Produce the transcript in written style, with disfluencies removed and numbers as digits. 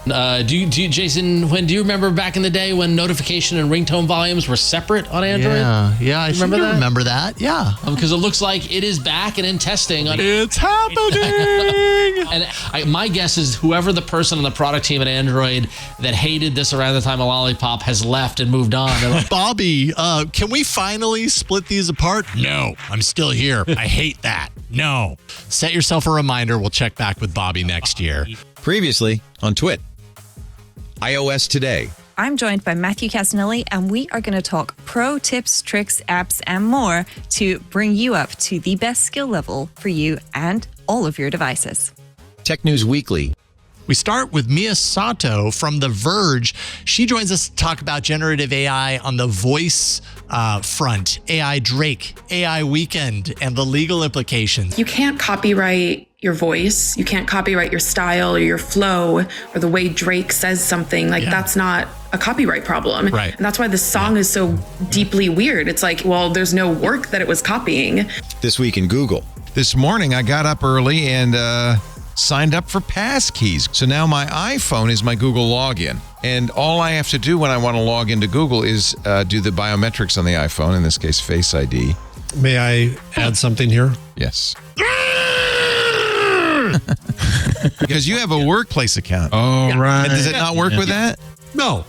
Jason, do you remember back in the day when notification and ringtone volumes were separate on Android? Yeah, I remember that. Yeah. Because it looks like it is back and in testing. It's happening! And my guess is whoever the person on the product team at Android that hated this around the time of Lollipop has left and moved on. They're like, Bobby, can we finally split these apart? No, I'm still here. I hate that. No. Set yourself a reminder. We'll check back with Bobby next year. Previously on TWiT. iOS Today. I'm joined by Matthew Casanelli, and we are going to talk pro tips, tricks, apps, and more to bring you up to the best skill level for you and all of your devices. Tech News Weekly. We start with Mia Sato from The Verge. She joins us to talk about generative AI on the voice front, AI Drake, AI Weekend, and the legal implications. You can't copyright your voice. You can't copyright your style or your flow or the way Drake says something. That's not a copyright problem. Right. And that's why this song is so deeply weird. It's like, well, there's no work that it was copying. This week in Google. This morning, I got up early and signed up for Passkeys. So now my iPhone is my Google login. And all I have to do when I want to log into Google is do the biometrics on the iPhone, in this case, Face ID. May I add something here? Yes. Because you have a workplace account. Oh, right. And does it not work with that? No.